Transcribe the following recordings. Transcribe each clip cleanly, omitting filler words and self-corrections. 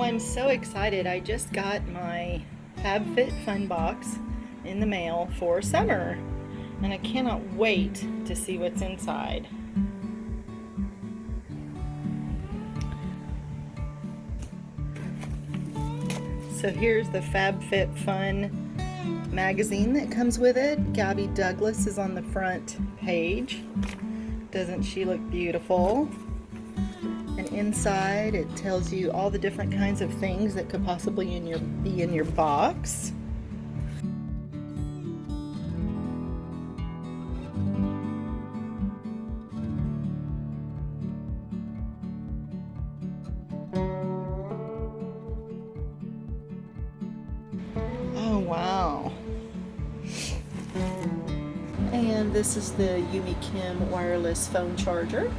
Well, I'm so excited. I just got my FabFitFun box in the mail for summer, and I cannot wait to see what's inside. So here's the FabFitFun magazine that comes with it. Gabby Douglas is on the front page. Doesn't she look beautiful? And inside it tells you all the different kinds of things that could possibly be in your box. Oh wow. And this is the Yumi Kim wireless phone charger.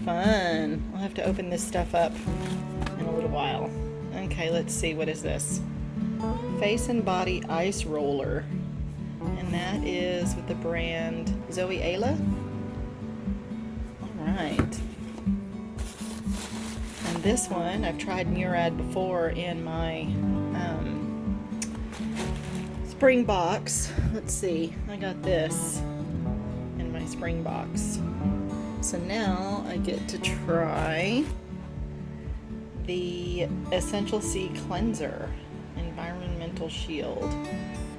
Fun. I'll have to open this stuff up in a little while. Okay, let's see. What is this? Face and Body Ice Roller. And that is with the brand Zoe Ayla. Alright. And this one, I've tried Murad before in my spring box. Let's see. I got this in my spring box. So now I get to try the Essential C Cleanser Environmental Shield,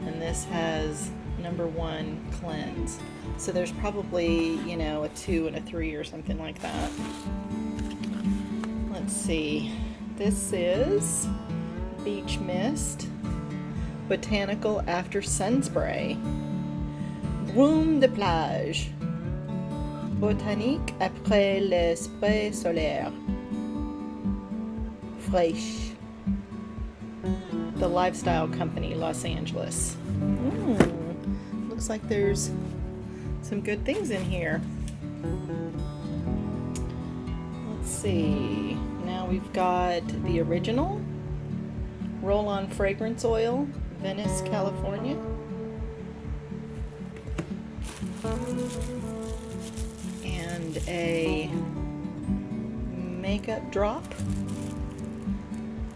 and this has #1 cleanse. So there's probably, a 2 and a 3 or something like that. Let's see. This is Beach Mist Botanical After Sun Spray. Brume de plage. Botanique après le spray solaire. Fresh. The Lifestyle Company, Los Angeles. Looks like there's some good things in here. Let's see. Now we've got the original roll-on fragrance oil, Venice, California. And a makeup drop,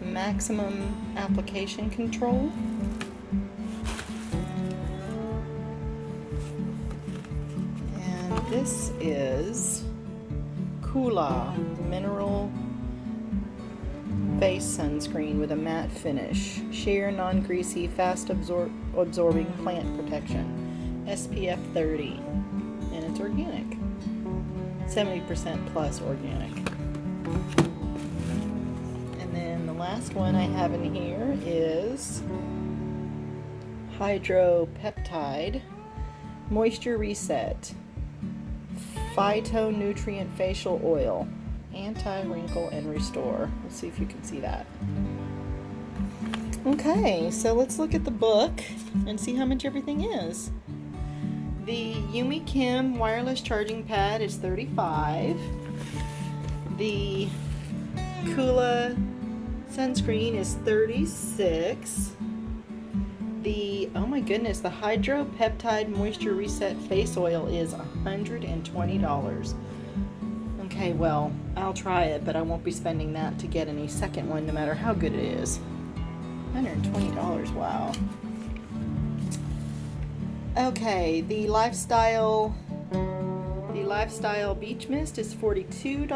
maximum application control. And this is Kula Mineral Face Sunscreen with a matte finish. Sheer, non-greasy, fast absorbing plant protection. SPF 30. And it's organic. 70% plus organic. And then the last one I have in here is Hydropeptide Moisture Reset Phytonutrient Facial Oil, Anti-Wrinkle and Restore. Let's see if you can see that. Okay, so let's look at the book and see how much everything is. The Yumi Kim wireless charging pad is $35. The Kula sunscreen is $36. The, oh my goodness, the Hydropeptide Moisture Reset Face Oil is $120. Okay, well, I'll try it, but I won't be spending that to get any second one, no matter how good it is. $120, wow. Okay, the Lifestyle Beach Mist is $42.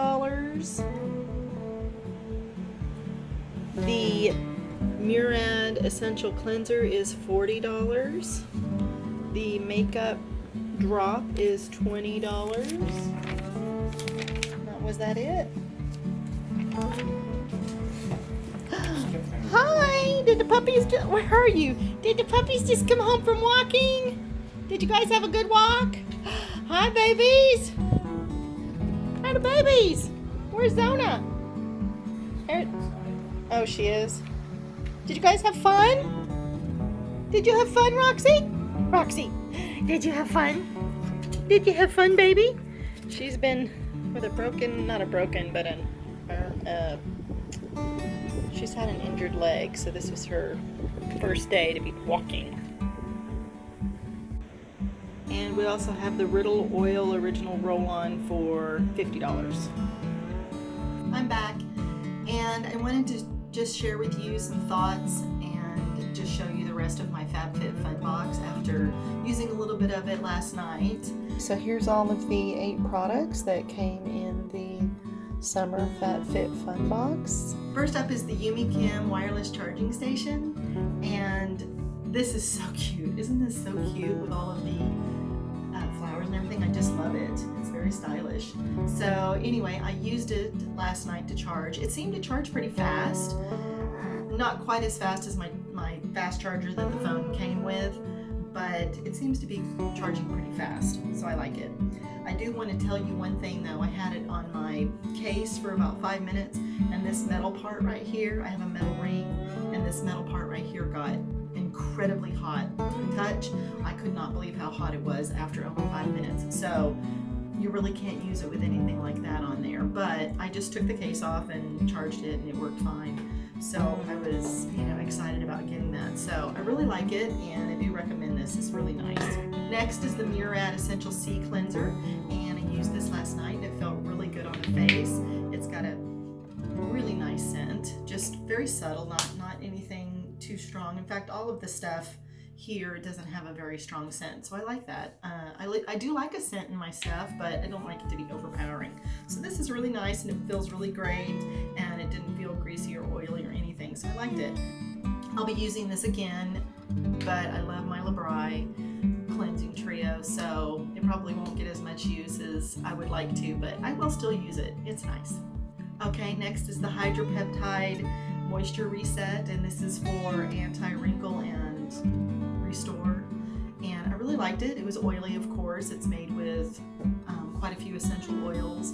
The Murad Essential Cleanser is $40. The Makeup Drop is $20. Was that it? Hi! Did the puppies where are you? Did the puppies just come home from walking? Did you guys have a good walk? Hi, babies! Hi, the babies! Where's Zona? Oh, she is. Did you guys have fun? Did you have fun, Roxy? Roxy, did you have fun? Did you have fun, baby? She's been with she's had an injured leg, so this was her first day to be walking. And we also have the Riddle Oil Original Roll-On for $50. I'm back, And I wanted to just share with you some thoughts and just show you the rest of my FabFitFun box after using a little bit of it last night. So here's all of the 8 products that came in the summer FabFitFun box. First up is the Yumi Kim wireless charging station, and this is so cute. Isn't this so cute with all of the flowers and everything? I just love it. It's very stylish. So anyway, I used it last night to charge. It seemed to charge pretty fast. Not quite as fast as my fast charger that the phone came with, but it seems to be charging pretty fast, so I like it. I do want to tell you one thing though. I had it on my case for about 5 minutes, and this metal part right here, I have a metal ring, and this metal part right here got incredibly hot to touch. I could not believe how hot it was after only 5 minutes. So you really can't use it with anything like that on there, but I just took the case off and charged it and it worked fine. So I was, excited about getting that. So I really like it, and I do recommend this. It's really nice. Next is the Murad Essential C Cleanser, and I used this last night and it felt really good on the face. It's got a really nice scent, just very subtle, not anything too strong. In fact, all of the stuff here doesn't have a very strong scent, so I like that. I do like a scent in my stuff, but I don't like it to be overpowering. So this is really nice, and it feels really great, and it didn't feel greasy or oily or anything, so I liked it. I'll be using this again, but I love my LeBray cleansing trio, so it probably won't get as much use as I would like to, but I will still use it. It's nice. Okay, next is the Hydropeptide Moisture Reset, and this is for anti-wrinkle and restore, and I really liked it. It was oily, of course. It's made with quite a few essential oils,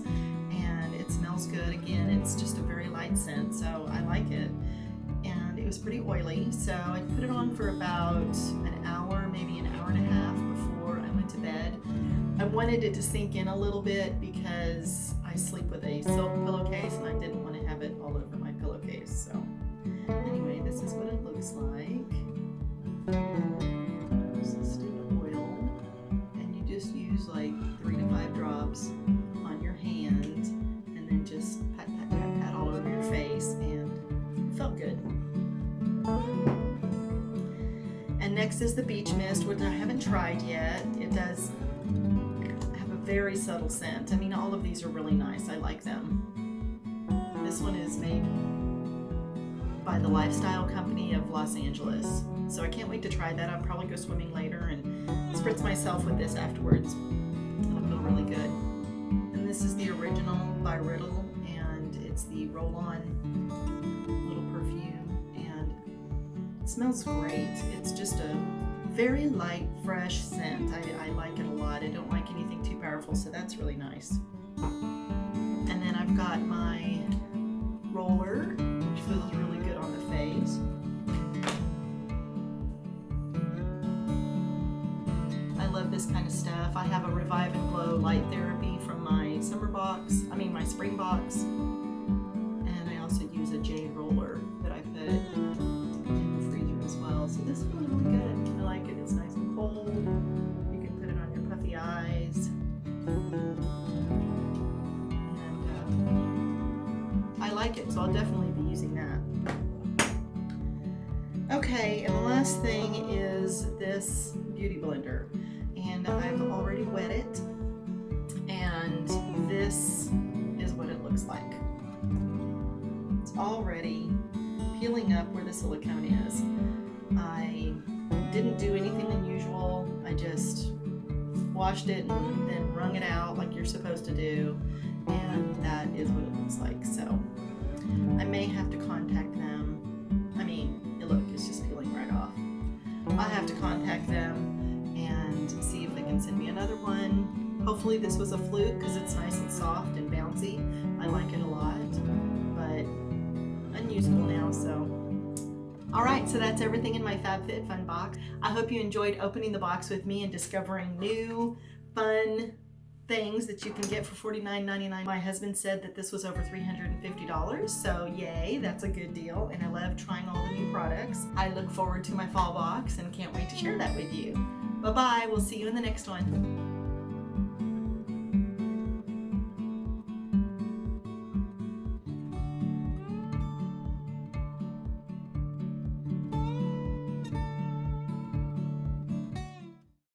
and it smells good. Again, it's just a very light scent, so I like it. And it was pretty oily, so I put it on for about an hour, maybe an hour and a half before I went to bed. I wanted it to sink in a little bit because I sleep with a silk pillowcase, and I didn't want to have it all over my pillowcase. So anyway, this is what it looks like. This is student oil, and you just use like 3 to 5 drops on your hand, and then just pat, pat, pat, pat all over your face, and it felt good. And next is the Beach Mist, which I haven't tried yet. It does have a very subtle scent. I mean, all of these are really nice. I like them. This one is made by the Lifestyle Company of Los Angeles. So I can't wait to try that. I'll probably go swimming later and spritz myself with this afterwards. It'll feel really good. And this is the original by Riddle, and it's the roll-on little perfume, and it smells great. It's just a very light, fresh scent. I like it a lot. I don't like anything too powerful, so that's really nice. And then I've got my roller, which feels really good on the face. I love this kind of stuff. I have a Revive and Glow Light Therapy from my my spring box. And I also use a jade roller that I put in the freezer as well. So this feels really good. I like it. It's nice and cold. You can put it on your puffy eyes. And I like it, so I'll definitely be using that. Okay, and the last thing is this beauty blender, and I've already wet it, and this is what it looks like. It's already peeling up where the silicone is. I didn't do anything unusual. I just washed it and then wrung it out like you're supposed to do, and that is what it looks like. So I may have to contact them. Look, it's just peeling right off. I'll have to contact them and see if they can send me another one. Hopefully this was a fluke, because it's nice and soft and bouncy. I like it a lot, but unusable now, so. Alright, so that's everything in my FabFitFun box. I hope you enjoyed opening the box with me and discovering new, fun things that you can get for $49.99. My husband said that this was over $350, so yay, that's a good deal, and I love trying all the new products. I look forward to my fall box and can't wait to share that with you. Bye-bye, we'll see you in the next one.